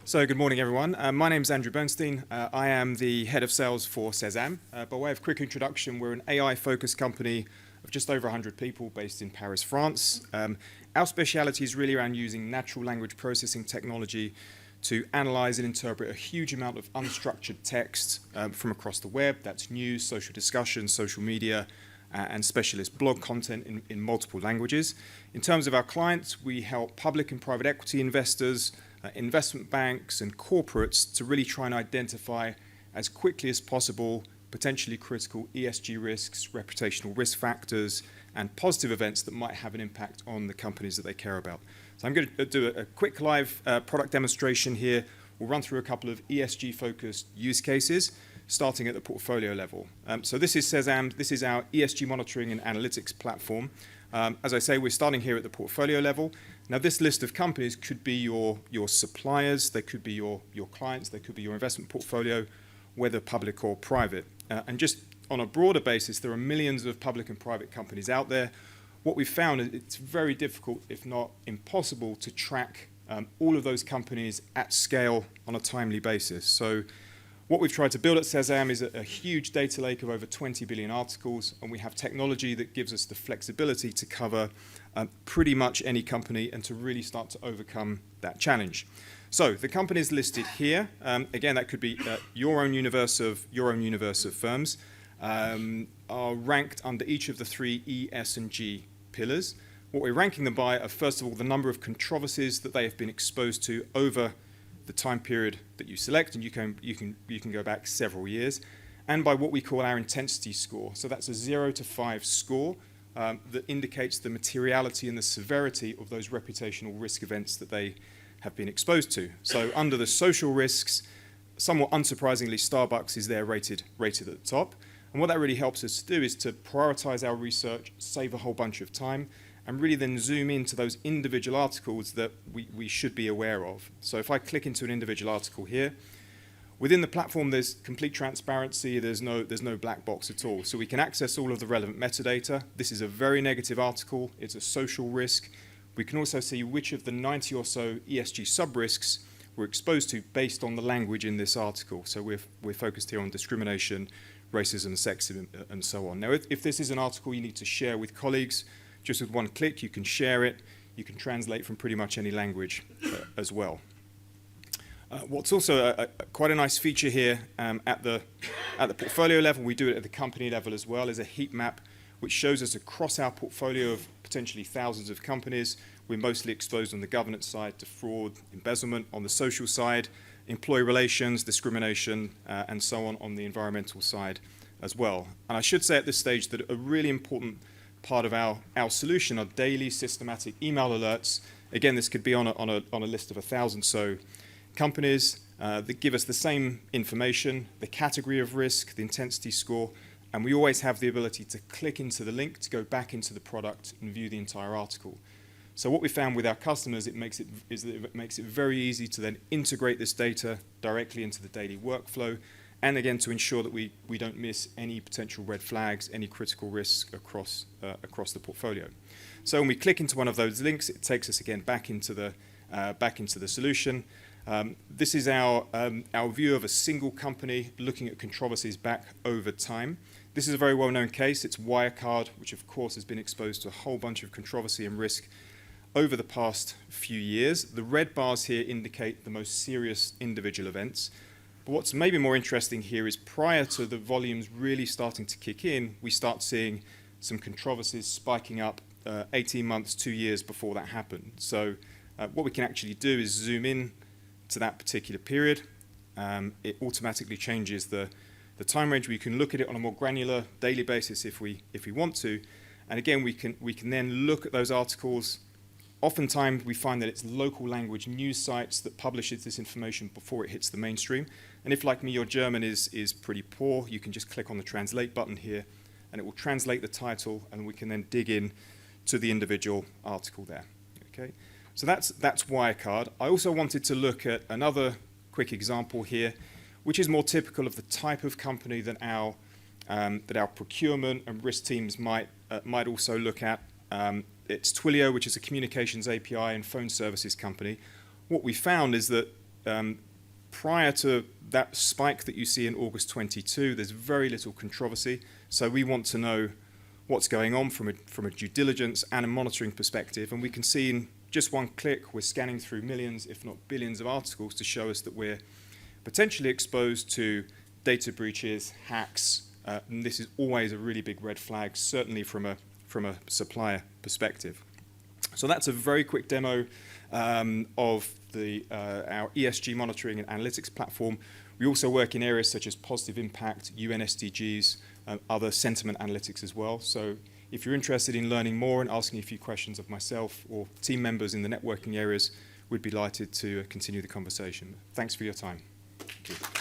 So good morning, everyone. My name is Andrew Berstein. I am the head of sales for SESAMm. By way of quick introduction, we're an AI-focused company of just over 100 people based in Paris, France. Our speciality is really around using natural language processing technology to analyze and interpret a huge amount of unstructured text from across the web. That's news, social discussion, social media, and specialist blog content in multiple languages. In terms of our clients, we help public and private equity investors, investment banks and corporates to really try and identify as quickly as possible potentially critical ESG risks, reputational risk factors, and positive events that might have an impact on the companies that they care about. So I'm going to do a quick live product demonstration here. We'll run through a couple of ESG-focused use cases, starting at the portfolio level. So this is SESAMm. This is our ESG monitoring and analytics platform. As I say, we're starting here at the portfolio level. Now, this list of companies could be your suppliers, they could be your clients, they could be your investment portfolio, whether public or private. And just on a broader basis, there are millions of public and private companies out there. What we've found is it's very difficult, if not impossible, to track all of those companies at scale on a timely basis. So what we've tried to build at SESAMm is a huge data lake of over 20 billion articles, and we have technology that gives us the flexibility to cover pretty much any company and to really start to overcome that challenge. So the companies listed here, again, that could be your own universe of firms, are ranked under each of the three E, S, and G pillars. What we're ranking them by are, first of all, the number of controversies that they have been exposed to over the time period that you select, and you can go back several years, and by what we call our intensity score. So that's a 0 to 5 score that indicates the materiality and the severity of those reputational risk events that they have been exposed to. So under the social risks, somewhat unsurprisingly, Starbucks is there rated at the top. And what that really helps us to do is to prioritize our research, save a whole bunch of time, and really then zoom into those individual articles that we should be aware of. So if I click into an individual article here, within the platform there's complete transparency, there's no black box at all. So we can access all of the relevant metadata. This is a very negative article, it's a social risk. We can also see which of the 90 or so ESG sub-risks we're exposed to based on the language in this article. So we're focused here on discrimination, racism, sexism, and so on. Now, if this is an article you need to share with colleagues, just with one click, you can share it. You can translate from pretty much any language as well. What's also quite a nice feature here at the portfolio level, we do it at the company level as well, is a heat map which shows us across our portfolio of potentially thousands of companies. We're mostly exposed on the governance side to fraud, embezzlement, on the social side, employee relations, discrimination, and so on the environmental side as well. And I should say at this stage that a really important part of our solution are daily systematic email alerts. Again, this could be on a list of 1,000 so companies that give us the same information, the category of risk, the intensity score, and we always have the ability to click into the link to go back into the product and view the entire article. So what we found with our customers, it makes it very easy to then integrate this data directly into the daily workflow, and again to ensure that we don't miss any potential red flags, any critical risks across the portfolio. So when we click into one of those links, it takes us again back into the solution. This is our view of a single company looking at controversies back over time. This is a very well-known case. It's Wirecard, which of course has been exposed to a whole bunch of controversy and risk over the past few years. The red bars here indicate the most serious individual events. But what's maybe more interesting here is prior to the volumes really starting to kick in, we start seeing some controversies spiking up 18 months, 2 years before that happened. So what we can actually do is zoom in to that particular period. It automatically changes the time range. We can look at it on a more granular daily basis if we want to. And again, we can then look at those articles. Oftentimes, we find that it's local language news sites that publishes this information before it hits the mainstream. And if, like me, your German is pretty poor, you can just click on the translate button here, and it will translate the title, and we can then dig in to the individual article there. Okay, so that's Wirecard. I also wanted to look at another quick example here, which is more typical of the type of company that our procurement and risk teams might also look at. It's Twilio, which is a communications API and phone services company. What we found is that prior to that spike that you see in August 22, there's very little controversy. So we want to know what's going on from a due diligence and a monitoring perspective. And we can see in just one click, we're scanning through millions, if not billions of articles to show us that we're potentially exposed to data breaches, hacks. And this is always a really big red flag, certainly from a supplier perspective. So that's a very quick demo of our ESG monitoring and analytics platform. We also work in areas such as positive impact, UN SDGs, other sentiment analytics as well. So if you're interested in learning more and asking a few questions of myself or team members in the networking areas, we'd be delighted to continue the conversation. Thanks for your time. Thank you.